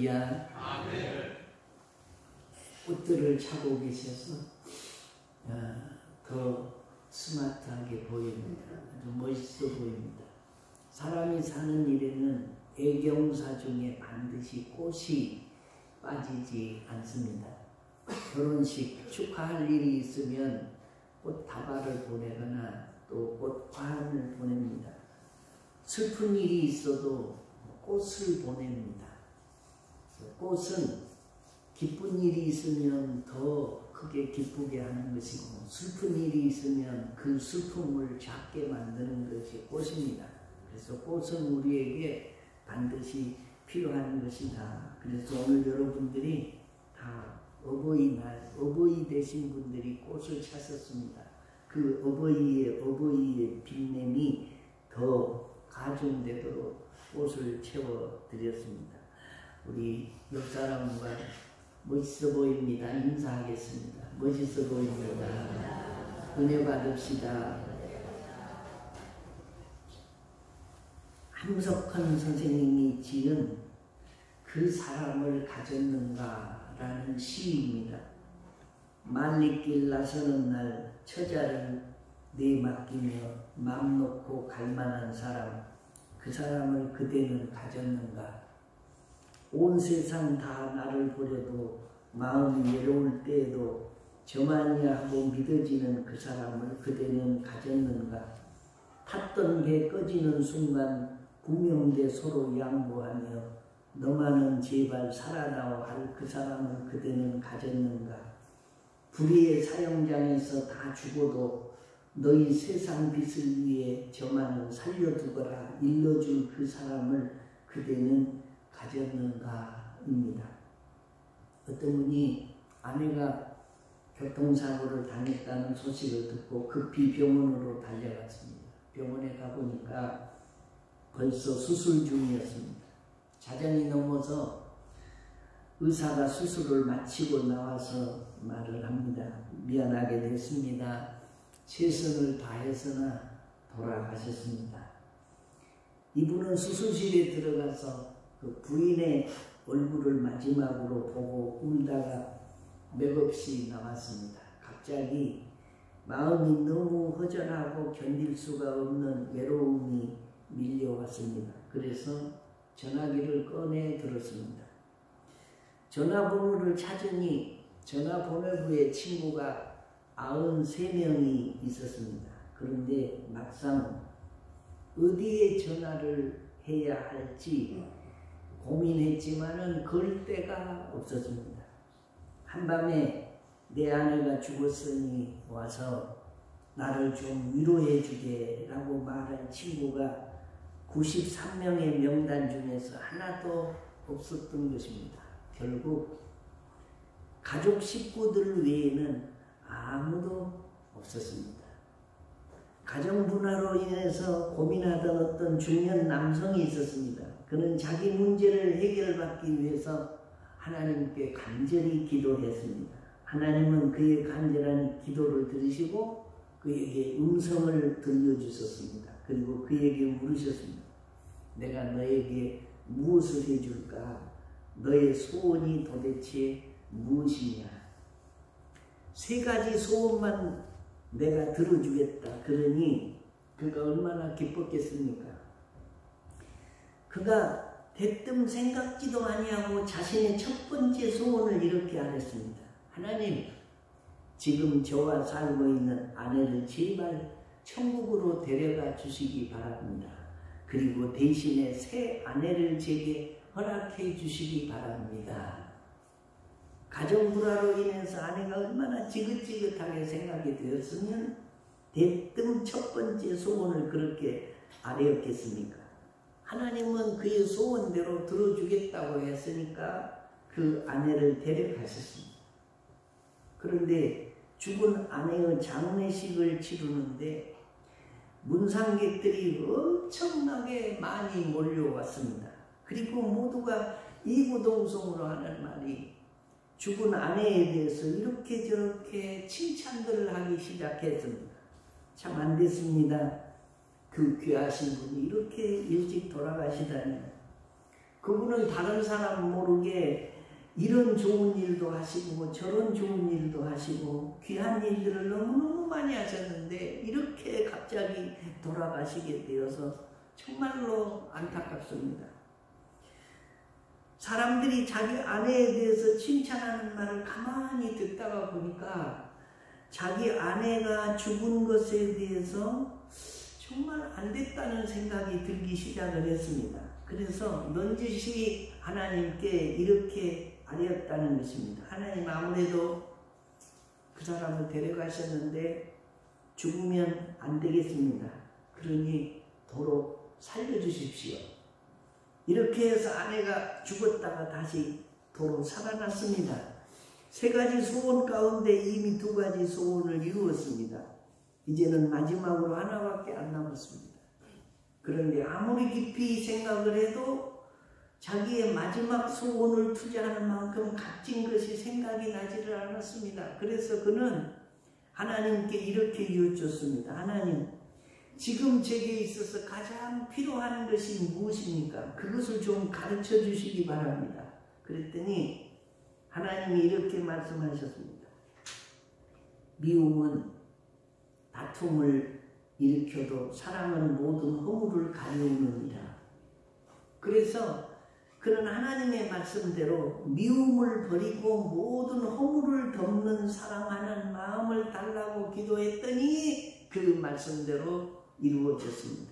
할렐루야. 아멘. 꽃들을 차고 계셔서 더 스마트하게 보입니다. 아주 멋있어 보입니다. 사람이 사는 일에는 애경사 중에 반드시 꽃이 빠지지 않습니다. 결혼식 축하할 일이 있으면 꽃 다발을 보내거나 또 꽃환을 보냅니다. 슬픈 일이 있어도 꽃을 보냅니다. 꽃은 기쁜 일이 있으면 더 크게 기쁘게 하는 것이고 슬픈 일이 있으면 그 슬픔을 작게 만드는 것이 꽃입니다. 그래서 꽃은 우리에게 반드시 필요한 것이다. 그래서 오늘 여러분들이 다 어버이날, 어버이 되신 분들이 꽃을 찾았습니다. 그 어버이의 빛냄이 더 가중되도록 꽃을 채워드렸습니다. 우리 옆 사람과 멋있어 보입니다. 인사하겠습니다. 멋있어 보입니다. 은혜 받읍시다. 함석헌 선생님이 지은 그 사람을 가졌는가 라는 시입니다. 말리길 나서는 날 처자를 내맡기며 맘 놓고 갈만한 사람, 그 사람을 그대는 가졌는가. 온 세상 다 나를 보려도 마음이 외로울 때에도 저만이야 하고 믿어지는 그 사람을 그대는 가졌는가. 탔던 게 꺼지는 순간 구명대 서로 양보하며 너만은 제발 살아나오 할 그 사람을 그대는 가졌는가. 불의의 사형장에서 다 죽어도 너희 세상 빛을 위해 저만은 살려두거라 일러줄 그 사람을 그대는 가졌는가입니다. 어떤 분이 아내가 교통사고를 당했다는 소식을 듣고 급히 병원으로 달려갔습니다. 병원에 가보니까 벌써 수술 중이었습니다. 자정이 넘어서 의사가 수술을 마치고 나와서 말을 합니다. 미안하게 됐습니다. 최선을 다해서나 돌아가셨습니다. 이분은 수술실에 들어가서 그 부인의 얼굴을 마지막으로 보고 울다가 맥없이 나왔습니다. 갑자기 마음이 너무 허전하고 견딜 수가 없는 외로움이 밀려왔습니다. 그래서 전화기를 꺼내 들었습니다. 전화번호를 찾으니 전화번호부에 친구가 93명이 있었습니다. 그런데 막상 어디에 전화를 해야 할지 고민했지만은 걸 데가 없었습니다. 한밤에 내 아내가 죽었으니 와서 나를 좀 위로해 주게 라고 말한 친구가 93명의 명단 중에서 하나도 없었던 것입니다. 결국 가족 식구들 외에는 아무도 없었습니다. 가정분화로 인해서 고민하던 어떤 중년 남성이 있었습니다. 그는 자기 문제를 해결받기 위해서 하나님께 간절히 기도했습니다. 하나님은 그의 간절한 기도를 들으시고 그에게 음성을 들려주셨습니다. 그리고 그에게 물으셨습니다. 내가 너에게 무엇을 해줄까? 너의 소원이 도대체 무엇이냐? 3가지 소원만 내가 들어주겠다. 그러니 그가 얼마나 기뻤겠습니까? 그가 대뜸 생각지도 아니하고 자신의 첫 번째 소원을 이렇게 하였습니다. 하나님, 지금 저와 살고 있는 아내를 제발 천국으로 데려가 주시기 바랍니다. 그리고 대신에 새 아내를 제게 허락해 주시기 바랍니다. 가정불화로 인해서 아내가 얼마나 지긋지긋하게 생각이 되었으면 대뜸 첫 번째 소원을 그렇게 아뢰었겠습니까? 하나님은 그의 소원대로 들어주겠다고 했으니까 그 아내를 데려가셨습니다. 그런데 죽은 아내의 장례식을 치르는데 문상객들이 엄청나게 많이 몰려왔습니다. 그리고 모두가 이구동성으로 하는 말이 죽은 아내에 대해서 이렇게 저렇게 칭찬들을 하기 시작했습니다. 참 안 됐습니다. 그 귀하신 분이 이렇게 일찍 돌아가시다니. 그 그분은 다른 사람 모르게 이런 좋은 일도 하시고 저런 좋은 일도 하시고 귀한 일들을 너무너무 많이 하셨는데 이렇게 갑자기 돌아가시게 되어서 정말로 안타깝습니다. 사람들이 자기 아내에 대해서 칭찬하는 말을 가만히 듣다가 보니까 자기 아내가 죽은 것에 대해서 정말 안 됐다는 생각이 들기 시작을 했습니다. 그래서 넌지시 하나님께 이렇게 아뢰었다는 것입니다. 하나님, 아무래도 그 사람을 데려가셨는데 죽으면 안 되겠습니다. 그러니 도로 살려주십시오. 이렇게 해서 아내가 죽었다가 다시 도로 살아났습니다. 3가지 소원 가운데 이미 2가지 소원을 이루었습니다. 이제는 마지막으로 하나밖에 안 남았습니다. 그런데 아무리 깊이 생각을 해도 자기의 마지막 소원을 투자하는 만큼 값진 것이 생각이 나지를 않았습니다. 그래서 그는 하나님께 이렇게 여쭙습니다. 하나님, 지금 제게 있어서 가장 필요한 것이 무엇입니까? 그것을 좀 가르쳐 주시기 바랍니다. 그랬더니 하나님이 이렇게 말씀하셨습니다. 미움은 다툼을 일으켜도 사랑은 모든 허물을 가리우느니라. 그래서 그는 하나님의 말씀대로 미움을 버리고 모든 허물을 덮는 사랑하는 마음을 달라고 기도했더니 그 말씀대로 이루어졌습니다.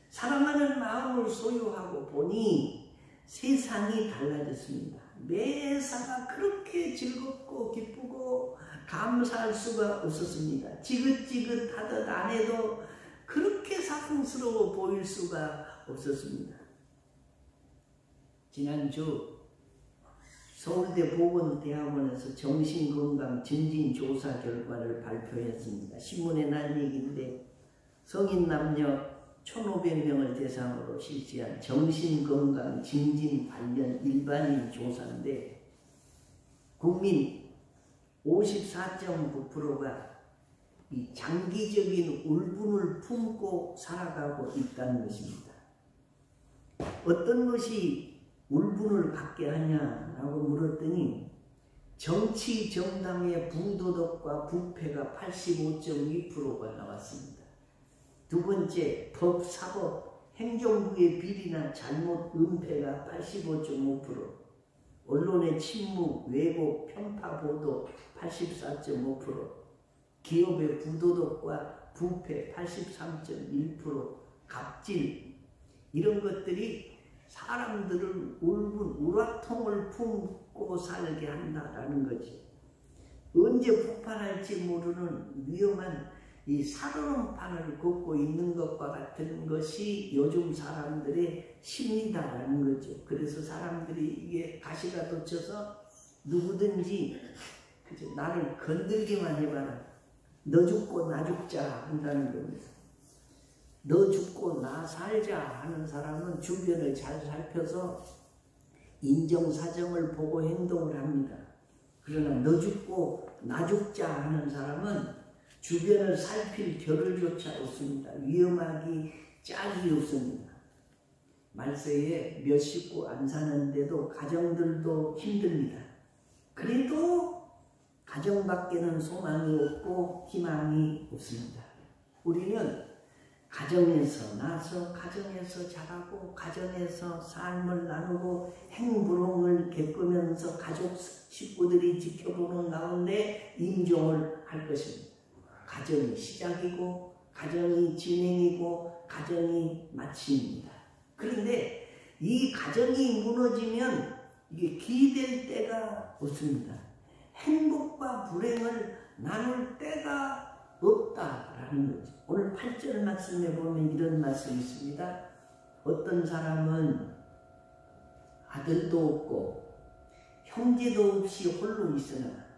사랑하는 마음을 소유하고 보니 세상이 달라졌습니다. 매사가 그렇게 즐겁고 기쁘고 감사할 수가 없었습니다. 지긋지긋하듯 안 해도 그렇게 사랑스러워 보일 수가 없었습니다. 지난주 서울대 보건대학원에서 정신건강 증진조사 결과를 발표했습니다. 신문에 난 얘기인데 성인 남녀 1,500명을 대상으로 실시한 정신건강 증진 관련 일반인 조사인데 국민 54.9%가 이 장기적인 울분을 품고 살아가고 있다는 것입니다. 어떤 것이 울분을 갖게 하냐라고 물었더니 정치 정당의 부도덕과 부패가 85.2%가 나왔습니다. 2번째, 법, 사법, 행정부의 비리나 잘못, 은폐가 85.5%, 언론의 침묵, 왜곡, 편파 보도 84.5%, 기업의 부도덕과 부패 83.1%, 갑질, 이런 것들이 사람들을 울분, 우라통을 품고 살게 한다라는 거지. 언제 폭발할지 모르는 위험한 이 살얼음판을 걷고 있는 것과 같은 것이 요즘 사람들의 심리다라는 거죠. 그래서 사람들이 이게 가시가 돋쳐서 누구든지 그죠? 나를 건들기만 해봐라. 너 죽고 나 죽자 한다는 겁니다. 너 죽고 나 살자 하는 사람은 주변을 잘 살펴서 인정사정을 보고 행동을 합니다. 그러나 너 죽고 나 죽자 하는 사람은 주변을 살필 겨를조차 없습니다. 위험하기 짝이 없습니다. 말세에 몇 식구 안 사는데도 가정들도 힘듭니다. 그래도 가정 밖에는 소망이 없고 희망이 없습니다. 우리는 가정에서 나서 가정에서 자라고 가정에서 삶을 나누고 행부롱을 겪으면서 가족 식구들이 지켜보는 가운데 임종을 할 것입니다. 가정이 시작이고 가정이 진행이고 가정이 마침입니다. 그런데 이 가정이 무너지면 이게 기댈 데가 없습니다. 행복과 불행을 나눌 때가 없다라는 거죠. 오늘 8절 말씀에 보면 이런 말씀이 있습니다. 어떤 사람은 아들도 없고 형제도 없이 홀로 있으나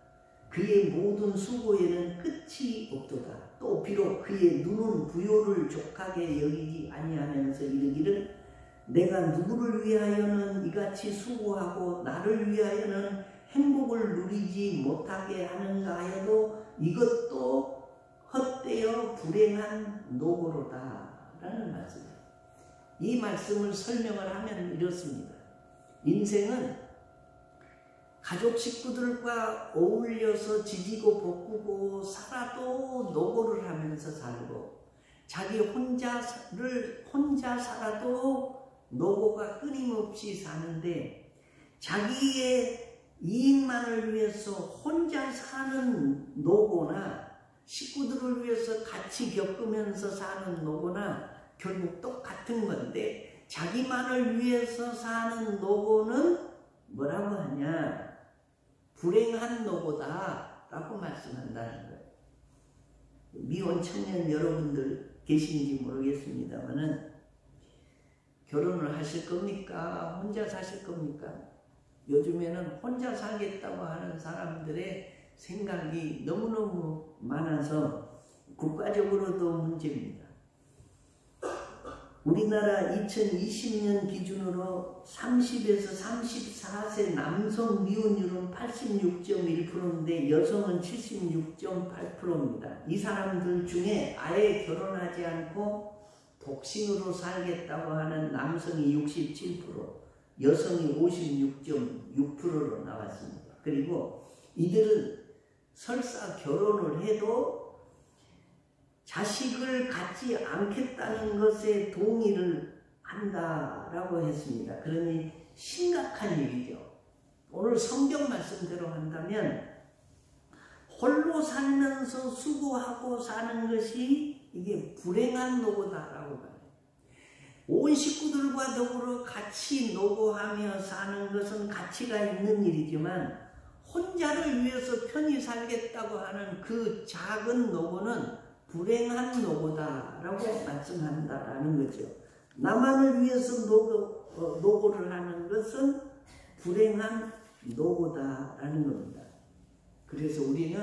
그의 모든 수고에는 끝이 없도다. 또 비록 그의 눈은 부요를 족하게 여기지 아니하면서 이르기를 내가 누구를 위하여는 이같이 수고하고 나를 위하여는 행복을 누리지 못하게 하는가 하여도 이것도 헛되어 불행한 노고로다 라는 말씀이에요. 이 말씀을 설명을 하면 이렇습니다. 인생은 가족 식구들과 어울려서 지지고 볶고 살아도 노고를 하면서 살고, 자기 혼자 살아도 노고가 끊임없이 사는데, 자기의 이익만을 위해서 혼자 사는 노고나 식구들을 위해서 같이 겪으면서 사는 노고나 결국 똑같은 건데, 자기만을 위해서 사는 노고는 뭐라고 하냐? 불행한 노고다 라고 말씀한다는 거예요. 미혼 청년 여러분들 계신지 모르겠습니다만은, 결혼을 하실 겁니까? 혼자 사실 겁니까? 요즘에는 혼자 살겠다고 하는 사람들의 생각이 너무너무 많아서 국가적으로도 문제입니다. 우리나라 2020년 기준으로 30에서 34세 남성 미혼율은 86.1%인데 여성은 76.8%입니다. 이 사람들 중에 아예 결혼하지 않고 독신으로 살겠다고 하는 남성이 67%, 여성이 56.6%로 나왔습니다. 그리고 이들은 설사 결혼을 해도 자식을 갖지 않겠다는 것에 동의를 한다라고 했습니다. 그러니 심각한 일이죠. 오늘 성경 말씀대로 한다면 홀로 살면서 수고하고 사는 것이 이게 불행한 노고다라고 봐요. 온 식구들과 더불어 같이 노고하며 사는 것은 가치가 있는 일이지만, 혼자를 위해서 편히 살겠다고 하는 그 작은 노고는 불행한 노고다라고 말씀한다라는 거죠. 나만을 위해서 노고를 하는 것은 불행한 노고다라는 겁니다. 그래서 우리는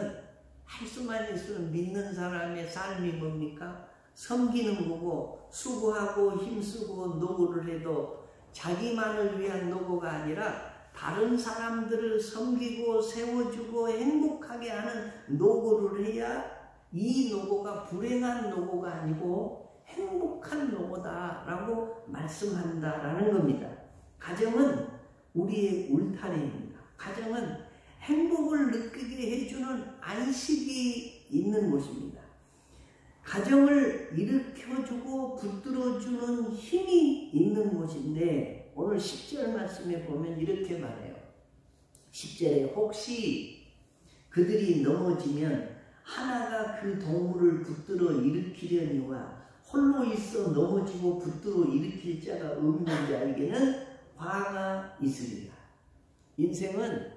할 수만 있으면 믿는 사람의 삶이 뭡니까? 섬기는 거고, 수고하고 힘쓰고 노고를 해도 자기만을 위한 노고가 아니라 다른 사람들을 섬기고 세워주고 행복하게 하는 노고를 해야 이 노고가 불행한 노고가 아니고 행복한 노고다라고 말씀한다라는 겁니다. 가정은 우리의 울타리입니다. 가정은 행복을 느끼게 해주는 안식이 있는 곳입니다. 가정을 일으켜주고 붙들어주는 힘이 있는 곳인데, 오늘 10절 말씀에 보면 이렇게 말해요. 10절에 혹시 그들이 넘어지면 하나가 그 동물을 붙들어 일으키려니와 홀로 있어 넘어지고 붙들어 일으킬 자가 없는 자에게는 화가 있으리라. 인생은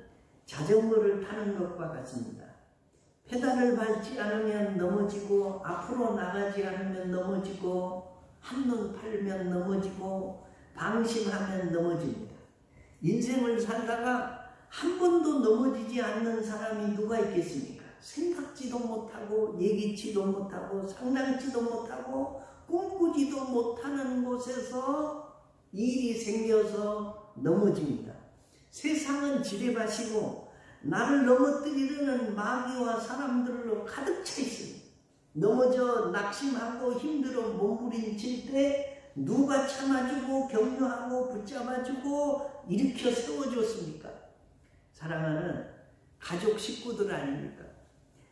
자전거를 타는 것과 같습니다. 페달을 밟지 않으면 넘어지고, 앞으로 나가지 않으면 넘어지고, 한눈 팔면 넘어지고, 방심하면 넘어집니다. 인생을 살다가 한 번도 넘어지지 않는 사람이 누가 있겠습니까? 생각지도 못하고, 예기치도 못하고, 상상치도 못하고, 꿈꾸지도 못하는 곳에서 일이 생겨서 넘어집니다. 세상은 지뢰밭이고 나를 넘어뜨리려는 마귀와 사람들로 가득 차 있습니다. 넘어져 낙심하고 힘들어 몸부림칠 때 누가 참아주고 격려하고 붙잡아주고 일으켜 세워줬습니까? 사랑하는 가족 식구들 아닙니까?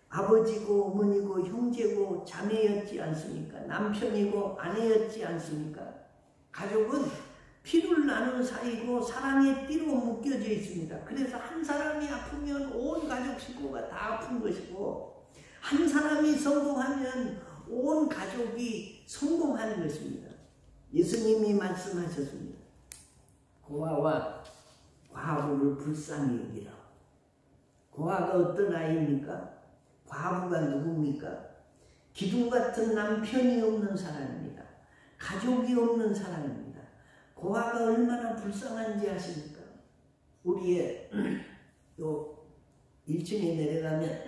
아버지고 어머니고 형제고 자매였지 않습니까? 남편이고 아내였지 않습니까? 가족은 피를 나눈 사이고 사랑의 띠로 묶여져 있습니다. 그래서 한 사람이 아프면 온 가족 식구가 다 아픈 것이고, 한 사람이 성공하면 온 가족이 성공하는 것입니다. 예수님이 말씀하셨습니다. 고아와 과부를 불쌍히 여기라. 고아가 어떤 아이입니까? 과부가 누굽니까? 기둥 같은 남편이 없는 사람입니다. 가족이 없는 사람입니다. 고아가 얼마나 불쌍한지 아십니까? 우리의 요 1층에 내려가면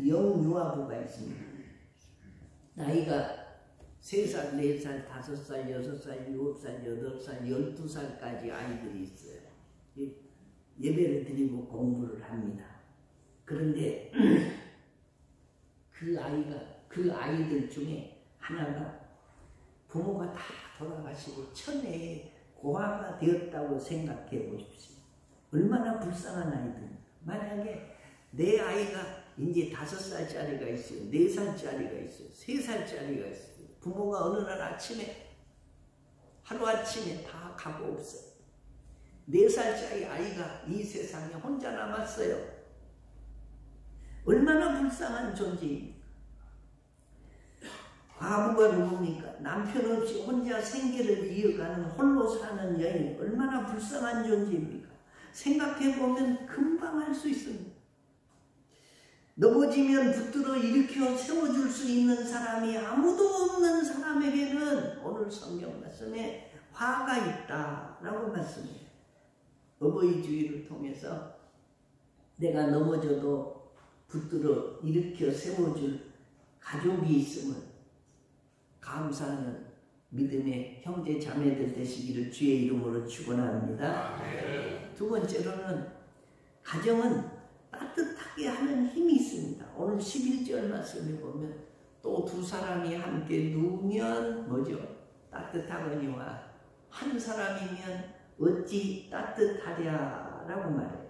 영유아부가 있습니다. 나이가 3살, 4살, 5살, 6살, 7살, 8살, 12살까지 아이들이 있어요. 예배를 드리고 공부를 합니다. 그런데 그 아이들 중에 하나가 부모가 다 돌아가시고 천혜의 고아가 되었다고 생각해 보십시오. 얼마나 불쌍한 아이들. 만약에 내 아이가 이제 5살짜리가 있어요. 4살짜리가 있어요. 3살짜리가 있어요. 부모가 어느 날 아침에 하루아침에 다 가고 없어요. 4살짜리 아이가 이 세상에 혼자 남았어요. 얼마나 불쌍한 존재입니까? 과부가 누굽니까? 남편 없이 혼자 생계를 이어가는 홀로 사는 여인, 얼마나 불쌍한 존재입니까? 생각해보면 금방 할 수 있습니다. 넘어지면 붙들어 일으켜 세워줄 수 있는 사람이 아무도 없는 사람에게는 오늘 성경 말씀에 화가 있다라고 말씀해요. 어버이 주의를 통해서 내가 넘어져도 붙들어 일으켜 세워줄 가족이 있음을 감사하는 믿음의 형제 자매들 되시기를 주의 이름으로 축원합니다. 두 번째로는 가정은 따뜻하게 하는 힘이 있습니다. 오늘 11절 말씀에 보면 또 두 사람이 함께 누우면 뭐죠? 따뜻하거니와 한 사람이면 어찌 따뜻하랴 라고 말해요.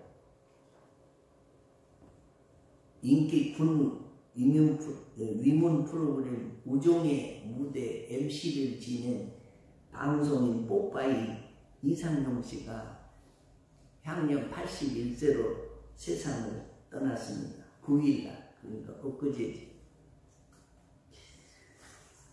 인기 위문 프로그램 우종의 무대 MC를 지낸 방송인 뽀빠이 이상용 씨가 향년 81세로 세상을 떠났습니다. 9일날, 그러니까 엊그제지.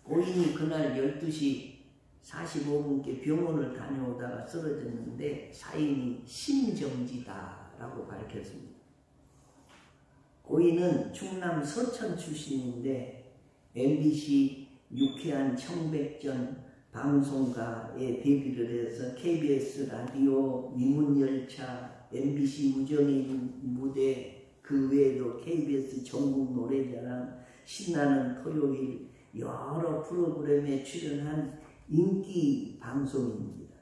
고인이 그날 12시 45분께 병원을 다녀오다가 쓰러졌는데 사인이 심정지다라고 밝혔습니다. 고인은 충남 서천 출신인데 MBC 유쾌한 청백전 방송가에 데뷔를 해서 KBS 라디오, 위문열차, MBC 우정의 무대, 그 외에도 KBS 전국 노래자랑, 신나는 토요일 여러 프로그램에 출연한 인기 방송인입니다.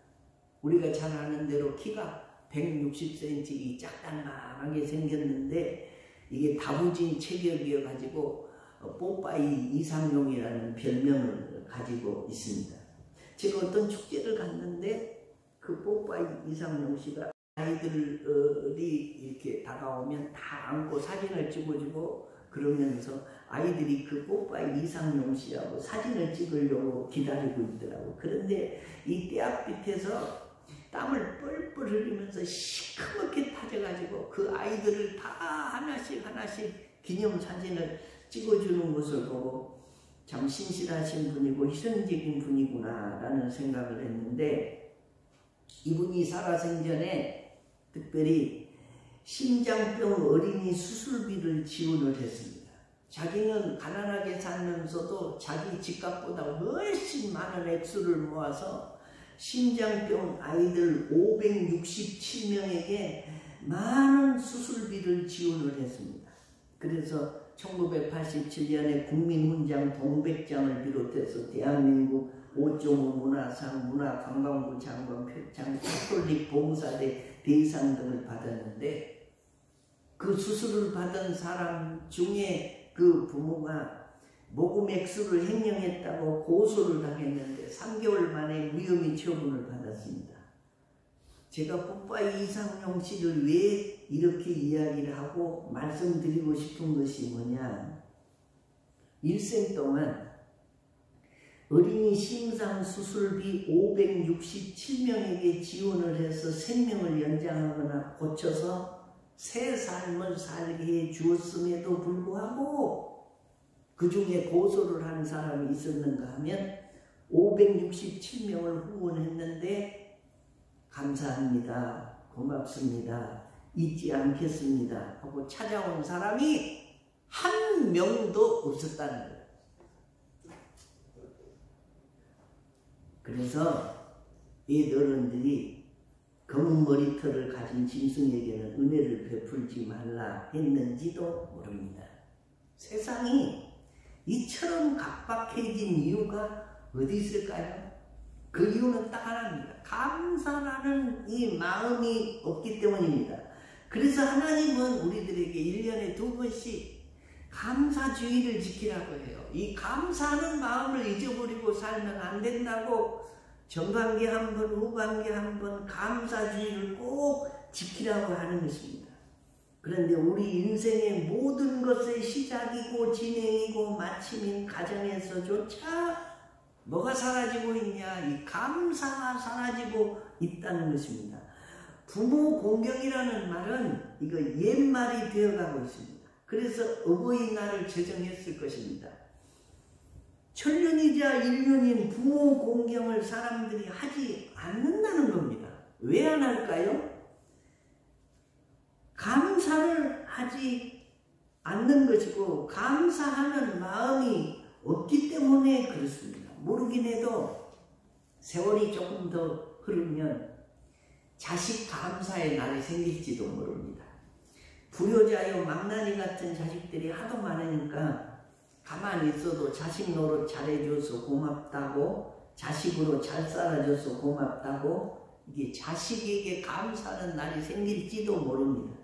우리가 잘 아는 대로 키가 160cm 짝단만하게 생겼는데 이게 다부진 체격이어가지고 뽀빠이 이상용이라는 별명을 가지고 있습니다. 제가 어떤 축제를 갔는데 그 뽀빠이 이상용 씨가 아이들이 이렇게 다가오면 다 안고 사진을 찍어주고 그러면서 아이들이 그 뽀빠이 이상용 씨하고 사진을 찍으려고 기다리고 있더라고. 그런데 이 떼앞빛에서 땀을 뻘뻘 흘리면서 시커멓게 타져가지고 그 아이들을 다 하나씩 기념사진을 찍어주는 것을 보고 참 신실하신 분이고 희생적인 분이구나 라는 생각을 했는데, 이분이 살아생전에 특별히 심장병 어린이 수술비를 지원을 했습니다. 자기는 가난하게 살면서도 자기 집값보다 훨씬 많은 액수를 모아서 심장병 아이들 567명에게 많은 수술비를 지원을 했습니다. 그래서 1987년에 국민훈장 동백장을 비롯해서 대한민국 5.5 문화상, 문화관광부 장관 표창, 가톨릭 봉사대 대상 등을 받았는데, 그 수술을 받은 사람 중에 그 부모가 모금 액수를 횡령했다고 고소를 당했는데 3개월 만에 무혐의 처분을 받았습니다. 제가 뽀빠이 이상용 씨를 왜 이렇게 이야기를 하고 말씀드리고 싶은 것이 뭐냐, 일생 동안 어린이 심장 수술비 567명에게 지원을 해서 생명을 연장하거나 고쳐서 새 삶을 살게 해 주었음에도 불구하고 그 중에 고소를 한 사람이 있었는가 하면 567명을 후원했는데 감사합니다, 고맙습니다, 잊지 않겠습니다 하고 찾아온 사람이 한 명도 없었다는 거예요. 그래서 이 어른들이 검은 머리털을 가진 짐승에게는 은혜를 베풀지 말라 했는지도 모릅니다. 세상이 이처럼 각박해진 이유가 어디 있을까요? 그 이유는 딱 하나입니다. 감사라는 이 마음이 없기 때문입니다. 그래서 하나님은 우리들에게 1년에 2번씩 감사주의를 지키라고 해요. 이 감사하는 마음을 잊어버리고 살면 안 된다고 전반기 한 번, 후반기 한 번 감사주의를 꼭 지키라고 하는 것입니다. 그런데 우리 인생의 모든 것의 시작이고 진행이고 마침인 가정에서조차 뭐가 사라지고 있냐? 이 감사가 사라지고 있다는 것입니다. 부모 공경이라는 말은 이거 옛말이 되어가고 있습니다. 그래서 어버이날을 제정했을 것입니다. 천년이자 일년인 부모 공경을 사람들이 하지 않는다는 겁니다. 왜 안 할까요? 감사를 하지 않는 것이고 감사하는 마음이 없기 때문에 그렇습니다. 모르긴 해도 세월이 조금 더 흐르면 자식 감사의 날이 생길지도 모릅니다. 불효자요 망나니 같은 자식들이 하도 많으니까 가만히 있어도 자식 노릇 잘해줘서 고맙다고, 자식으로 잘 살아줘서 고맙다고, 이게 자식에게 감사하는 날이 생길지도 모릅니다.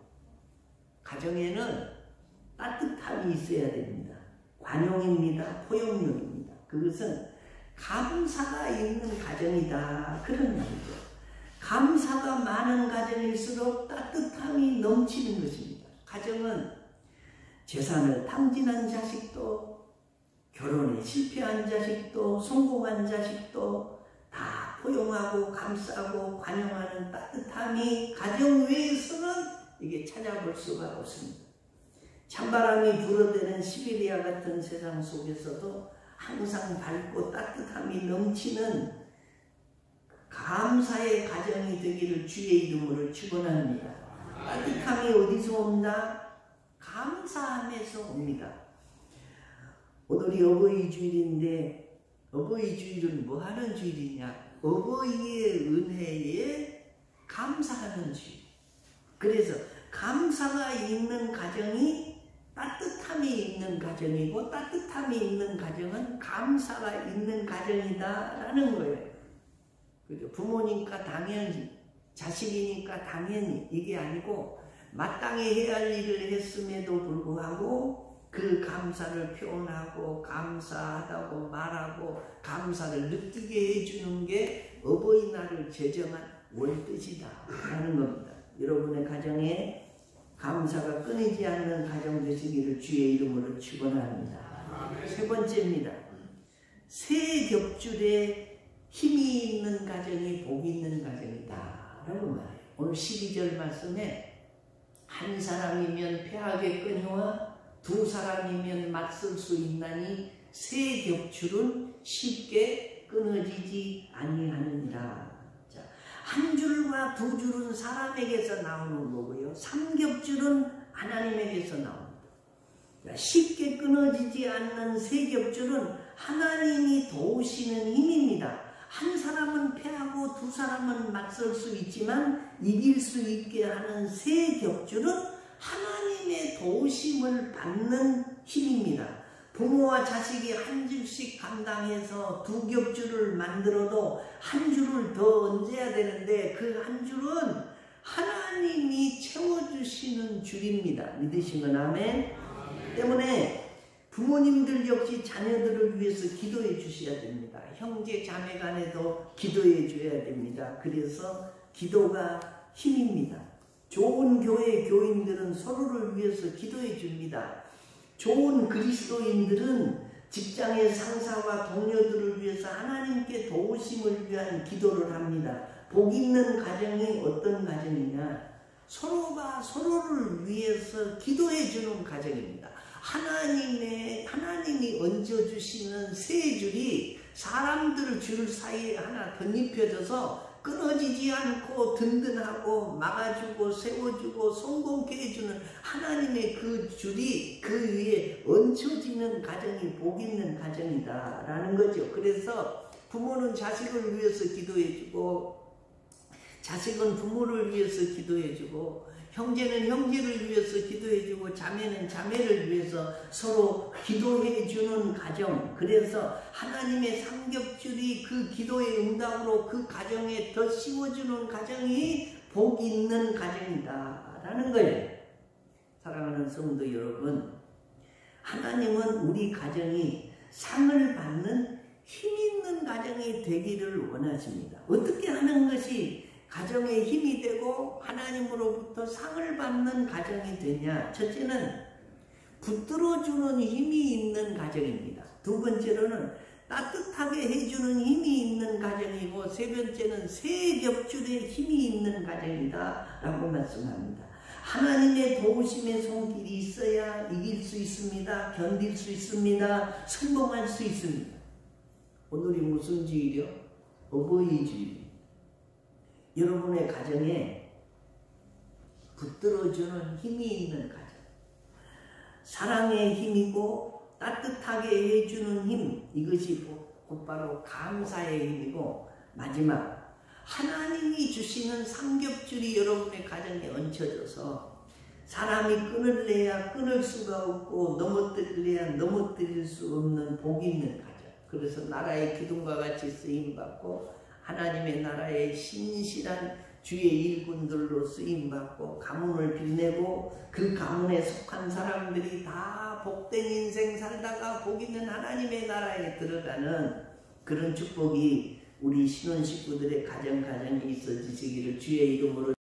가정에는 따뜻함이 있어야 됩니다. 관용입니다. 포용력입니다. 그것은 감사가 있는 가정이다, 그런 말이죠. 감사가 많은 가정일수록 따뜻함이 넘치는 것입니다. 가정은 재산을 탕진한 자식도, 결혼에 실패한 자식도, 성공한 자식도 다 포용하고 감싸고 관용하는 따뜻함이 가정 외에서는 이게 찾아볼 수가 없습니다. 찬바람이 불어대는 시베리아 같은 세상 속에서도 항상 밝고 따뜻함이 넘치는 감사의 가정이 되기를 주의 이름으로 축원합니다. 따뜻함이 어디서 온다? 감사함에서 옵니다. 오늘이 어버이 주일인데 어버이 주일은 뭐 하는 주일이냐? 어버이의 은혜에 감사하는 주일. 그래서 감사가 있는 가정이 따뜻함이 있는 가정이고 따뜻함이 있는 가정은 감사가 있는 가정이다라는 거예요. 그죠? 부모니까 당연히, 자식이니까 당연히 이게 아니고 마땅히 해야 할 일을 했음에도 불구하고 그 감사를 표현하고 감사하다고 말하고 감사를 느끼게 해주는 게 어버이날을 제정한 원뜻이다 라는 겁니다. 여러분의 가정에 감사가 끊이지 않는 가정 되시기를 주의 이름으로 축원합니다. 세 번째입니다. 새 겹줄에 힘이 있는 가정이 복 있는 가정이다 라고 말해요. 오늘 12절 말씀에 한 사람이면 패하게 끊어와 두 사람이면 맞설 수 있나니 새 겹줄은 쉽게 끊어지지 아니하느니라. 자, 한 줄과 두 줄은 사람에게서 나오는 거고요. 3겹줄은 하나님에게서 나옵니다. 쉽게 끊어지지 않는 새 겹줄은 하나님이 도우시는 힘입니다. 한 사람은 패하고 두 사람은 맞설 수 있지만 이길 수 있게 하는 새 겹줄은 하나님의 도우심을 받는 힘입니다. 부모와 자식이 한 줄씩 감당해서 두 겹줄을 만들어도 한 줄을 더 얹어야 되는데 그 한 줄은 하나님이 채워주시는 줄입니다. 믿으시면 아멘. 때문에 부모님들 역시 자녀들을 위해서 기도해 주셔야 됩니다. 형제 자매 간에도 기도해 줘야 됩니다. 그래서 기도가 힘입니다. 좋은 교회 교인들은 서로를 위해서 기도해 줍니다. 좋은 그리스도인들은 직장의 상사와 동료들을 위해서 하나님께 도우심을 위한 기도를 합니다. 복 있는 가정이 어떤 가정이냐? 서로가 서로를 위해서 기도해 주는 가정입니다. 하나님이 얹어주시는 새 줄이 사람들 줄 사이에 하나 덧입혀져서 끊어지지 않고 든든하고 막아주고 세워주고 성공케 해주는 하나님의 그 줄이 그 위에 얹혀지는 가정이 복 있는 가정이다 라는 거죠. 그래서 부모는 자식을 위해서 기도해주고 자식은 부모를 위해서 기도해주고 형제는 형제를 위해서 기도해주고 자매는 자매를 위해서 서로 기도해주는 가정. 그래서 하나님의 삼겹줄이 그 기도의 응답으로 그 가정에 더 씌워주는 가정이 복 있는 가정이다 라는 거예요. 사랑하는 성도 여러분, 하나님은 우리 가정이 상을 받는 힘 있는 가정이 되기를 원하십니다. 어떻게 하는 것이 가정에 힘이 되고 하나님으로부터 상을 받는 가정이 되냐? 첫째는 붙들어주는 힘이 있는 가정입니다. 두 번째로는 따뜻하게 해주는 힘이 있는 가정이고, 세 번째는 세 겹줄의 힘이 있는 가정이다 라고 말씀합니다. 하나님의 도우심의 손길이 있어야 이길 수 있습니다. 견딜 수 있습니다. 성공할 수 있습니다. 오늘이 무슨 주일이요? 어버이 주일. 여러분의 가정에 붙들어주는 힘이 있는 가정, 사랑의 힘이고 따뜻하게 해주는 힘, 이것이 곧바로 감사의 힘이고, 마지막 하나님이 주시는 삼겹줄이 여러분의 가정에 얹혀져서 사람이 끊을래야 끊을 수가 없고 넘어뜨릴래야 넘어뜨릴 수 없는 복이 있는 가정, 그래서 나라의 기둥과 같이 쓰임받고 하나님의 나라의 신실한 주의 일꾼들로 쓰임받고 가문을 빛내고 그 가문에 속한 사람들이 다 복된 인생 살다가 복 있는 하나님의 나라에 들어가는 그런 축복이 우리 신혼 식구들의 가정에 있어지시기를 주의 이름으로